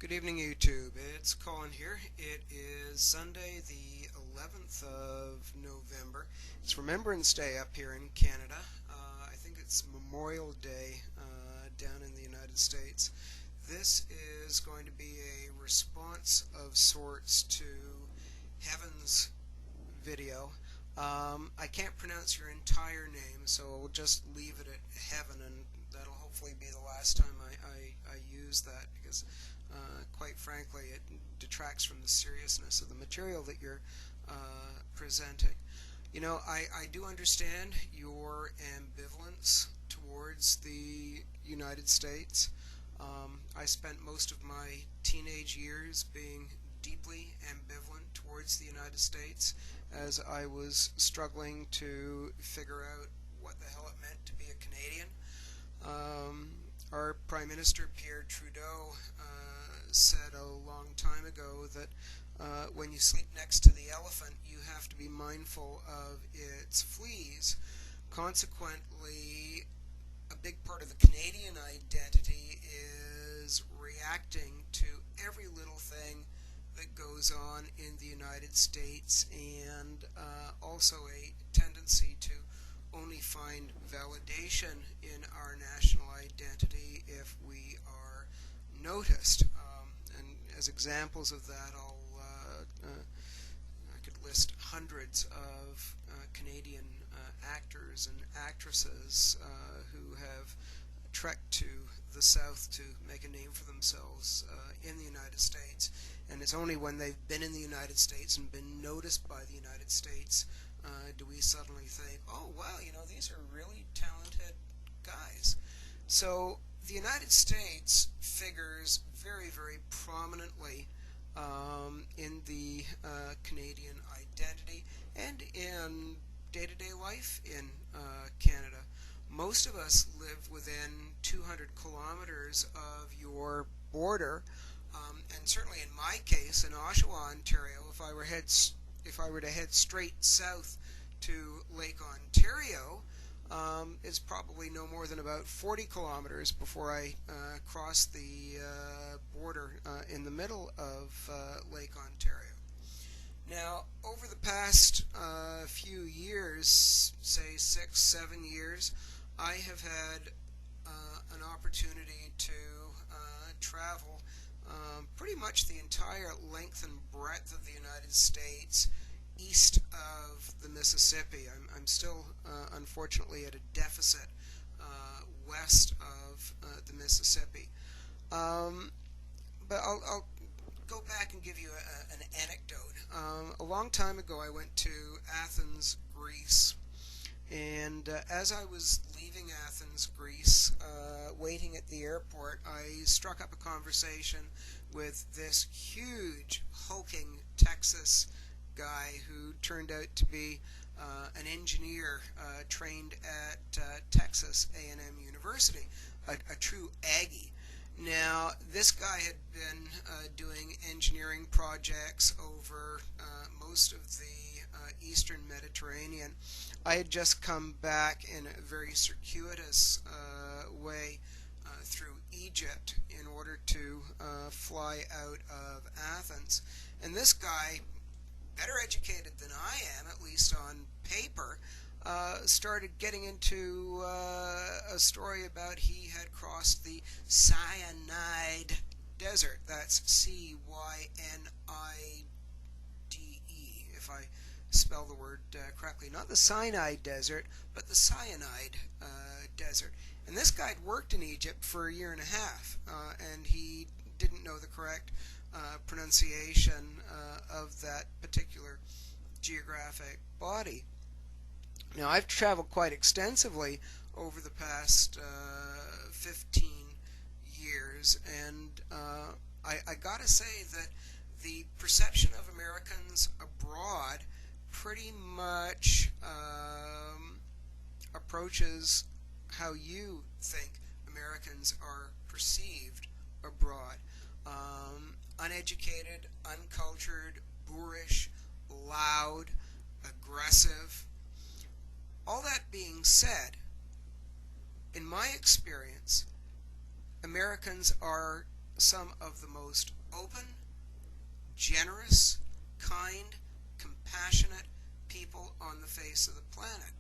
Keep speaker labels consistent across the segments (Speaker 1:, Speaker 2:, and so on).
Speaker 1: Good evening, YouTube. It's Colin here. It is Sunday, the 11th of November. It's Remembrance Day up here in Canada. I think it's Memorial Day down in the United States. This is going to be a response of sorts to Heaven's video. I can't pronounce your entire name, so I'll just leave it at Heaven, and that'll hopefully be the last time I use that, because quite frankly it detracts from the seriousness of the material that you're presenting. You know, I do understand your ambivalence towards the United States. I spent most of my teenage years being deeply ambivalent towards the United States as I was struggling to figure out what the hell it meant to be a Canadian. Our Prime Minister, Pierre Trudeau, said a long time ago that when you sleep next to the elephant, you have to be mindful of its fleas. Consequently, a big part of the Canadian identity is reacting to every little thing that goes on in the United States, and also a tendency to only find validation in our national identity if we are noticed. And as examples of that, I could list hundreds of Canadian actors and actresses who have trekked to the South to make a name for themselves in the United States. And it's only when they've been in the United States and been noticed by the United States do we suddenly think, oh, wow, you know, these are really talented guys. So the United States figures very, very prominently in the Canadian identity and in day-to-day life in Canada. Most of us live within 200 kilometers of your border, and certainly in my case, in Oshawa, Ontario, if I were to head straight south to Lake Ontario, it's probably no more than about 40 kilometers before I cross the border in the middle of Lake Ontario. Now, over the past few years, say 6-7 years, I have had an opportunity to travel pretty much the entire length and breadth of the United States east of the Mississippi. I'm still, unfortunately, at a deficit west of the Mississippi. But I'll go back and give you an anecdote. A long time ago, I went to Athens, Greece. And as I was leaving Athens, Greece, waiting at the airport, I struck up a conversation with this huge, hulking Texas guy who turned out to be an engineer trained at Texas A&M University, a true Aggie. Now, this guy had been doing engineering projects over most of the Eastern Mediterranean. I had just come back in a very circuitous way through Egypt in order to fly out of Athens. And this guy, better educated than I am, at least on paper, started getting into a story about he had crossed the Cyanide Desert. That's Cynide, if I spell the word correctly. Not the Sinai Desert, but the Cyanide Desert. And this guy had worked in Egypt for a year and a half, and he didn't know the correct pronunciation of that particular geographic body. Now, I've traveled quite extensively over the past 15 years, and I gotta say that the perception of Americans abroad pretty much approaches how you think Americans are perceived abroad. Uneducated, uncultured, boorish, loud, aggressive. All that being said, in my experience, Americans are some of the most open, generous, kind, compassionate people on the face of the planet.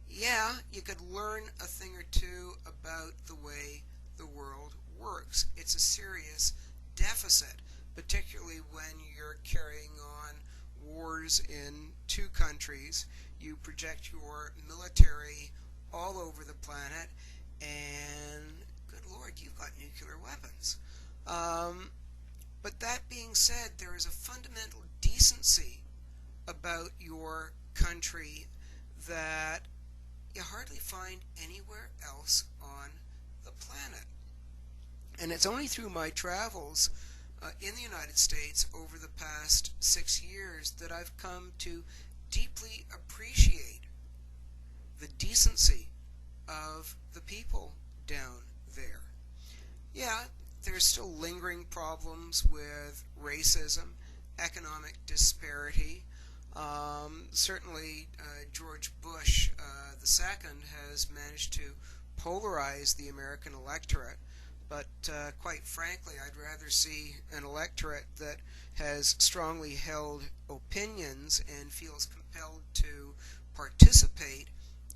Speaker 1: Yeah, you could learn a thing or two about the way the world works. It's a serious deficit, particularly when you're carrying on wars in two countries. You project your military all over the planet, and good Lord, you've got nuclear weapons. But that being said, there is a fundamental decency about your country that you hardly find anywhere else on the planet. And it's only through my travels in the United States over the past 6 years that I've come to deeply appreciate the decency of the people down there. Yeah, there's still lingering problems with racism, economic disparity. Certainly, George Bush II has managed to polarize the American electorate, but quite frankly, I'd rather see an electorate that has strongly held opinions and feels compelled to participate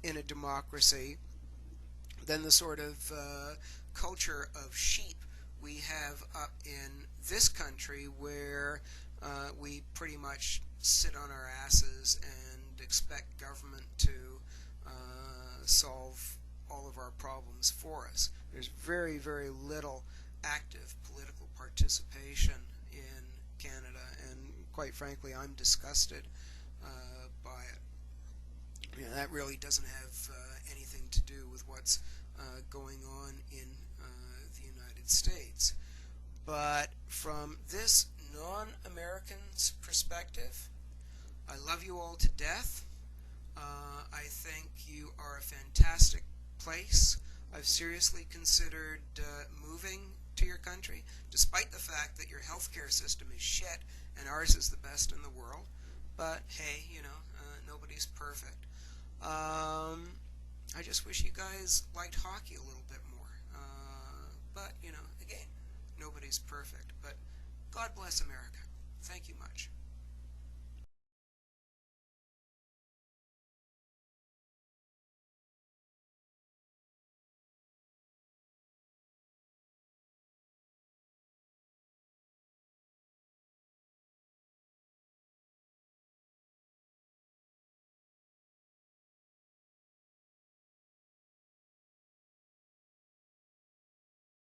Speaker 1: in a democracy than the sort of culture of sheep we have up in this country, where we pretty much sit on our asses and expect government to solve all of our problems for us. There's very, very little active political participation in Canada, and quite frankly, I'm disgusted by it. You know, that really doesn't have anything to do with what's going on in the United States. But from this non-American's perspective, I love you all to death. I think you are a fantastic place. I've seriously considered moving to your country, despite the fact that your healthcare system is shit and ours is the best in the world. But hey, you know, nobody's perfect. I just wish you guys liked hockey a little bit more. But, you know, again, nobody's perfect. But God bless America. Thank you much.